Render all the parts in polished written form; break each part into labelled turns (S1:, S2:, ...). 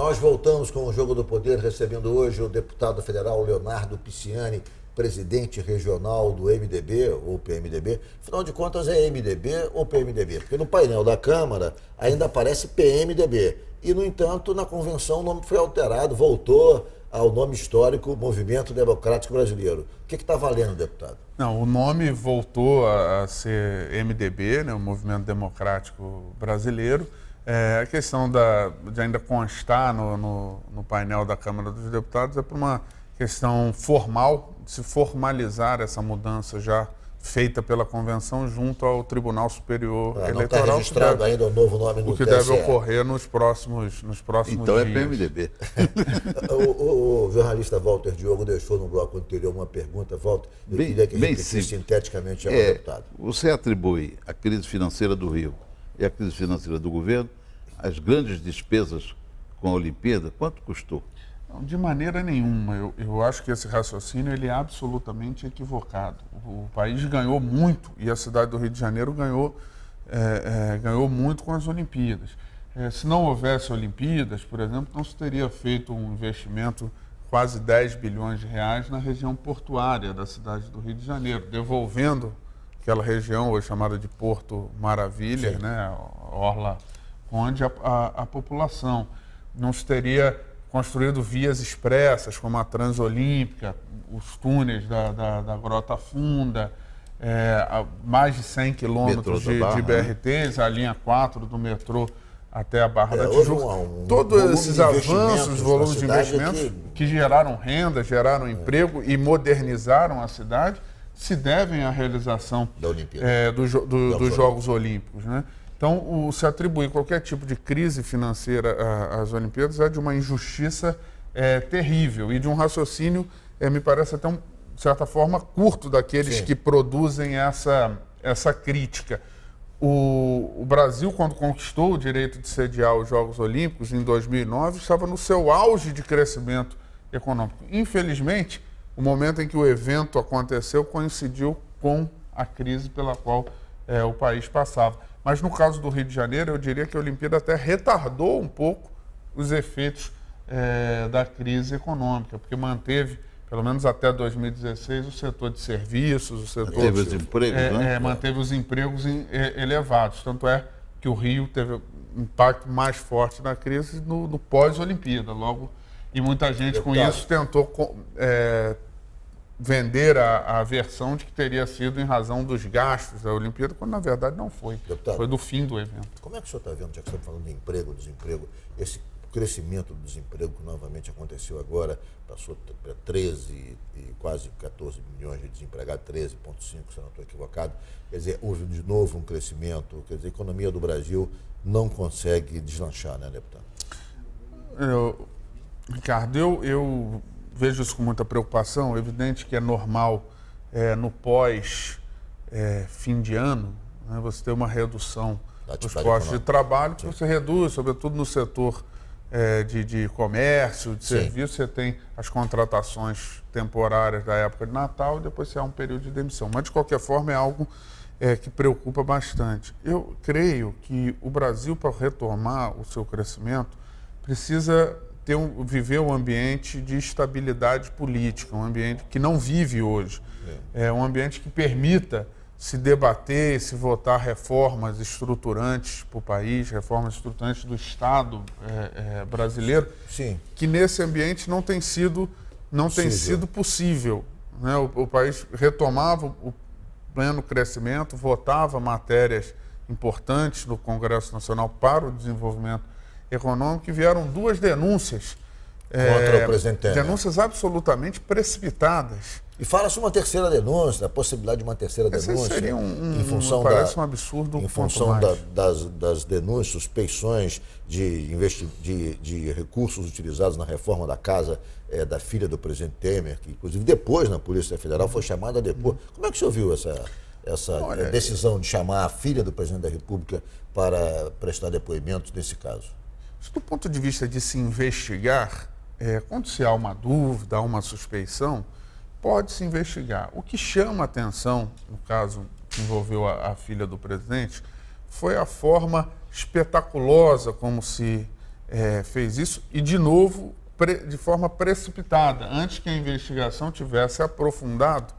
S1: Nós voltamos com o Jogo do Poder, recebendo hoje o deputado federal Leonardo Pisciani, presidente regional do MDB, ou PMDB. Afinal de contas, é MDB ou PMDB? Porque no painel da Câmara ainda aparece PMDB. E, no entanto, na convenção o nome foi alterado, voltou ao nome histórico Movimento Democrático Brasileiro. O que está valendo, deputado?
S2: Não, o nome voltou a ser MDB, né, o Movimento Democrático Brasileiro. A questão de ainda constar no painel da Câmara dos Deputados é por uma questão formal, de se formalizar essa mudança já feita pela convenção junto ao Tribunal Superior Eleitoral.
S1: Não está registrado ainda o novo nome no TSE.
S2: O que deve ocorrer nos próximos
S3: então
S2: dias.
S3: É PMDB.
S1: o jornalista Walter Diogo deixou no bloco anterior uma pergunta. Walter, eu queria que repetisse sinteticamente ao deputado.
S3: Você atribui a crise financeira do Rio e a crise financeira do governo as grandes despesas com a Olimpíada? Quanto custou?
S2: De maneira nenhuma. Eu acho que esse raciocínio ele é absolutamente equivocado. O país ganhou muito e a cidade do Rio de Janeiro ganhou muito com as Olimpíadas. Se não houvesse Olimpíadas, por exemplo, não se teria feito um investimento quase 10 bilhões de reais na região portuária da cidade do Rio de Janeiro, devolvendo aquela região hoje chamada de Porto Maravilha, né, Orla Conde, a população. Não se teria construído vias expressas, como a Transolímpica, os túneis da Grota Funda, mais de 100 quilômetros de BRTs, a linha 4 do metrô até a Barra da Tijuca. Todos esses avanços, volumes de investimentos que geraram renda, geraram emprego e modernizaram a cidade, se devem à realização dos Jogos Olímpicos, né? Então, se atribuir qualquer tipo de crise financeira às Olimpíadas é de uma injustiça terrível e de um raciocínio, me parece até, de certa forma, curto daqueles que produzem essa crítica. O Brasil, quando conquistou o direito de sediar os Jogos Olímpicos, em 2009, estava no seu auge de crescimento econômico. Infelizmente, o momento em que o evento aconteceu coincidiu com a crise pela qual o país passava. Mas no caso do Rio de Janeiro, eu diria que a Olimpíada até retardou um pouco os efeitos da crise econômica, porque manteve, pelo menos até 2016, o setor de serviços, o setor...
S3: Manteve os empregos, né?
S2: Manteve os empregos elevados. Tanto é que o Rio teve um impacto mais forte na crise no pós-Olimpíada. E muita gente com isso tentou vender a versão de que teria sido em razão dos gastos da Olimpíada, quando na verdade não foi.
S1: Deputado,
S2: foi do fim do evento.
S1: Como é que o senhor está vendo, já que estamos falando de emprego, desemprego, esse crescimento do desemprego que novamente aconteceu agora, passou para 13 e quase 14 milhões de desempregados, 13,5, se eu não estou equivocado. Quer dizer, houve de novo um crescimento, quer dizer, a economia do Brasil não consegue deslanchar, né, deputado?
S2: Ricardo, eu vejo isso com muita preocupação. É evidente que é normal no pós-fim de ano, né, você ter uma redução dos postos de trabalho, que você reduz, sobretudo no setor de comércio, de serviço, você tem as contratações temporárias da época de Natal e depois você há um período de demissão. Mas, de qualquer forma, é algo que preocupa bastante. Eu creio que o Brasil, para retomar o seu crescimento, precisa viver um ambiente de estabilidade política, um ambiente que não vive hoje. Um ambiente que permita se debater, se votar reformas estruturantes para o país, reformas estruturantes do Estado brasileiro, que nesse ambiente não tem sido possível. Né? O país retomava o pleno crescimento, votava matérias importantes no Congresso Nacional para o desenvolvimento econômico, e vieram duas denúncias
S1: contra o presidente Temer.
S2: Denúncias absolutamente precipitadas.
S1: E fala-se uma terceira denúncia, a possibilidade de uma terceira denúncia.
S2: Seria
S1: em função
S2: parece um absurdo.
S1: Em função das denúncias, suspeições de recursos utilizados na reforma da casa da filha do presidente Temer, que inclusive depois na Polícia Federal foi chamada a depor. Como é que o senhor viu essa decisão de chamar a filha do presidente da República para prestar depoimentos nesse caso?
S2: Do ponto de vista de se investigar, quando se há uma dúvida, há uma suspeição, pode-se investigar. O que chama a atenção, no caso que envolveu a filha do presidente, foi a forma espetaculosa como se fez isso e, de novo, de forma precipitada, antes que a investigação tivesse aprofundado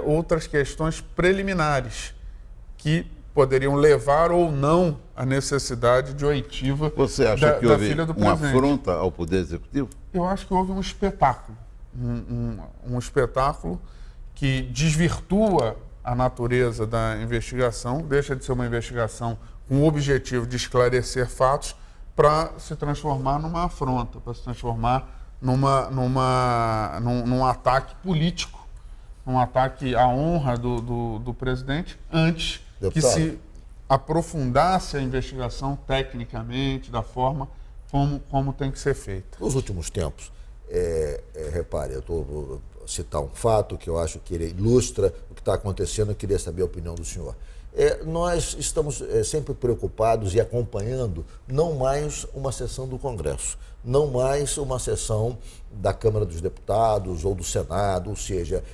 S2: outras questões preliminares que poderiam levar ou não à necessidade de oitiva
S3: Você acha que
S2: da
S3: houve
S2: filha do
S3: uma
S2: presidente.
S3: afronta ao Poder Executivo?
S2: Eu acho que houve um espetáculo, um espetáculo que desvirtua a natureza da investigação, deixa de ser uma investigação com o objetivo de esclarecer fatos para se transformar numa afronta, para se transformar num ataque político, num ataque à honra do presidente, antes que se aprofundasse a investigação tecnicamente, da forma como tem que ser feita.
S1: Nos últimos tempos, repare, eu vou citar um fato que eu acho que ele ilustra o que está acontecendo, eu queria saber a opinião do senhor. Nós estamos sempre preocupados e acompanhando não mais uma sessão do Congresso, não mais uma sessão da Câmara dos Deputados ou do Senado, ou seja,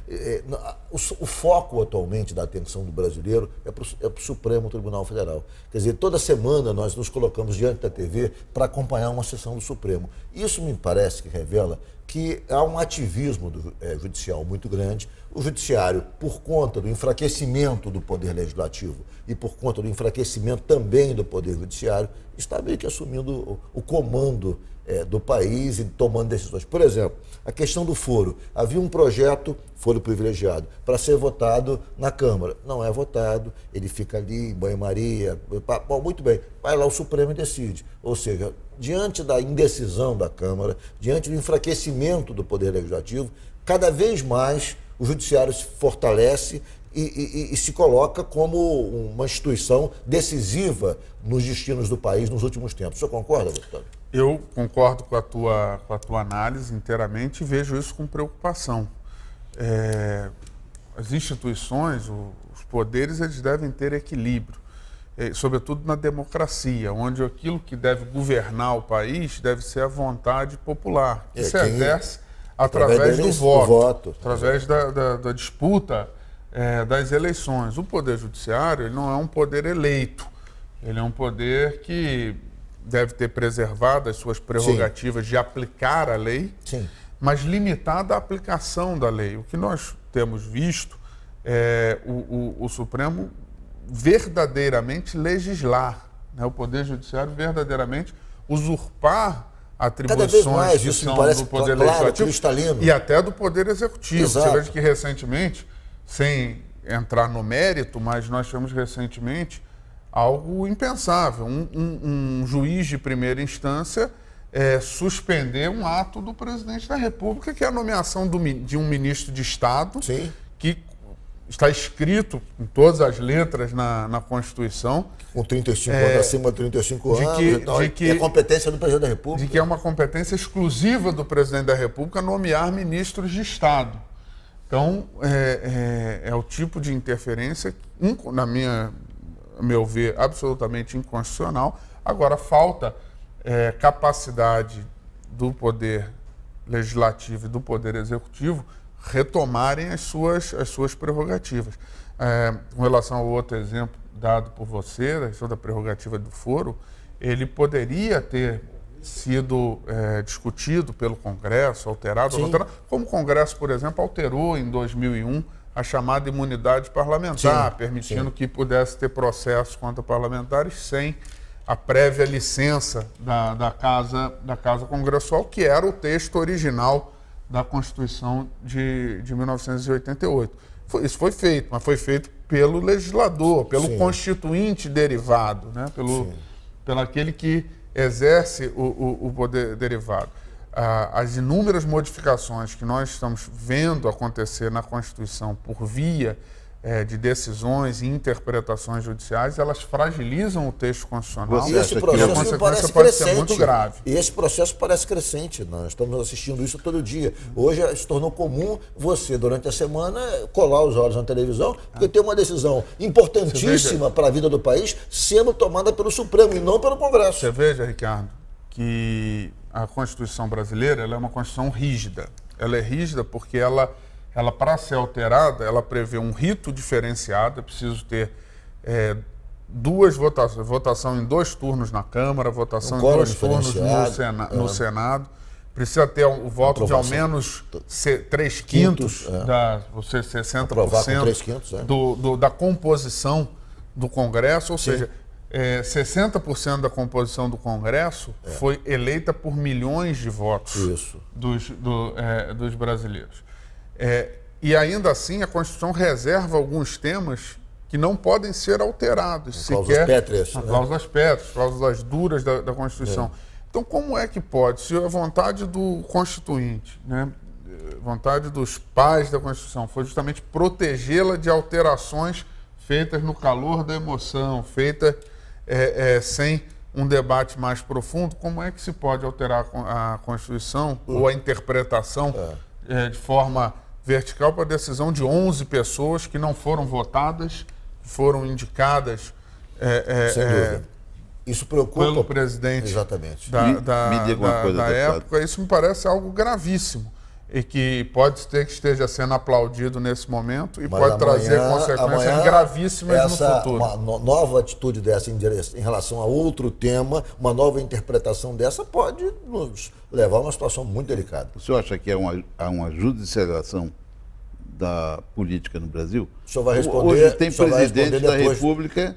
S1: o foco atualmente da atenção do brasileiro é para o Supremo Tribunal Federal. Quer dizer, toda semana nós nos colocamos diante da TV para acompanhar uma sessão do Supremo. Isso me parece que revela que há um ativismo judicial muito grande. O judiciário, por conta do enfraquecimento do poder legislativo e por conta do enfraquecimento também do poder judiciário, está meio que assumindo o comando do país e tomando decisões. Por exemplo, a questão do foro. Havia um projeto, foro privilegiado, para ser votado na Câmara. Não é votado, ele fica ali em banho-maria. Bom, muito bem, vai lá o Supremo e decide. Ou seja, diante da indecisão da Câmara, diante do enfraquecimento do poder legislativo, cada vez mais o judiciário se fortalece e se coloca como uma instituição decisiva nos destinos do país nos últimos tempos. O senhor concorda, deputado?
S2: Eu concordo com a tua análise inteiramente e vejo isso com preocupação. As instituições, os poderes, eles devem ter equilíbrio, sobretudo na democracia, onde aquilo que deve governar o país deve ser a vontade popular, que se exerce através do voto, através da disputa das eleições. O Poder Judiciário, ele não é um poder eleito, ele é um poder que deve ter preservado as suas prerrogativas de aplicar a lei, mas limitada à aplicação da lei. O que nós temos visto é o Supremo verdadeiramente legislar, né? O Poder Judiciário verdadeiramente usurpar atribuições que são do Poder Legislativo e até do Poder Executivo.
S1: Exato.
S2: Você veja que recentemente, sem entrar no mérito, mas nós tivemos recentemente algo impensável. Um juiz de primeira instância suspender um ato do presidente da República, que é a nomeação de um ministro de Estado, que está escrito com todas as letras na Constituição.
S1: Com 35 anos, acima de 35 anos e tal. É a competência do presidente da República.
S2: De que é uma competência exclusiva do presidente da República nomear ministros de Estado. Então, é o tipo de interferência, a meu ver, absolutamente inconstitucional. Agora, falta capacidade do Poder Legislativo e do Poder Executivo retomarem as suas prerrogativas. Com relação ao outro exemplo dado por você, a questão da prerrogativa do foro, ele poderia ter sido discutido pelo Congresso, alterado, como o Congresso, por exemplo, alterou em 2001 a chamada imunidade parlamentar, permitindo que pudesse ter processo contra parlamentares sem a prévia licença da Casa Congressual, que era o texto original da Constituição de 1988. Isso foi feito, mas foi feito pelo legislador, pelo constituinte derivado, né? Pelo aquele que exerce o poder derivado. As inúmeras modificações que nós estamos vendo acontecer na Constituição por via de decisões e interpretações judiciais, elas fragilizam o texto constitucional.
S1: E esse processo parece
S2: pode ser muito grave.
S1: E esse processo parece crescente. Nós estamos assistindo isso todo dia. Hoje se tornou comum você, durante a semana, colar os olhos na televisão, porque tem uma decisão importantíssima para a vida do país sendo tomada pelo Supremo e não pelo Congresso.
S2: Você veja, Ricardo, que a Constituição brasileira ela é uma Constituição rígida. Ela é rígida porque ela para ser alterada, ela prevê um rito diferenciado, é preciso ter votação em 2 turnos na Câmara, votação em
S1: quórum
S2: 2 turnos no Senado. Precisa ter o voto de ao menos 3/5, você 60%
S1: Aprovar com 3/5,
S2: da composição do Congresso, ou seja, 60% da composição do Congresso foi eleita por milhões de votos dos brasileiros. E ainda assim, a Constituição reserva alguns temas que não podem ser alterados.
S1: Cláusulas pétreas.
S2: Cláusulas pétreas, cláusulas duras da Constituição. Então, como é que pode, se a vontade do Constituinte, né, vontade dos pais da Constituição, foi justamente protegê-la de alterações feitas no calor da emoção, feitas sem um debate mais profundo, como é que se pode alterar a Constituição ou a interpretação de forma vertical para a decisão de 11 pessoas que não foram votadas, foram indicadas
S1: sem dúvida. Isso preocupa
S2: pelo presidente
S1: exatamente.
S2: da época. Isso me parece algo gravíssimo e que pode ser que esteja sendo aplaudido nesse momento e pode trazer consequências gravíssimas no futuro.
S1: Uma nova atitude dessa em relação a outro tema, uma nova interpretação dessa pode nos levar a uma situação muito delicada.
S3: O senhor acha que há uma judicialização da política no Brasil?
S1: O senhor vai responder.
S3: Hoje tem presidente da República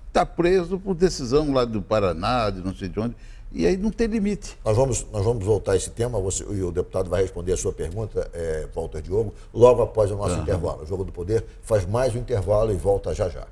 S3: está preso por decisão lá do Paraná, de não sei de onde, e aí não tem limite.
S1: Nós vamos voltar a esse tema, e o deputado vai responder a sua pergunta, Walter Diogo, logo após o nosso intervalo. O Jogo do Poder faz mais um intervalo e volta já já.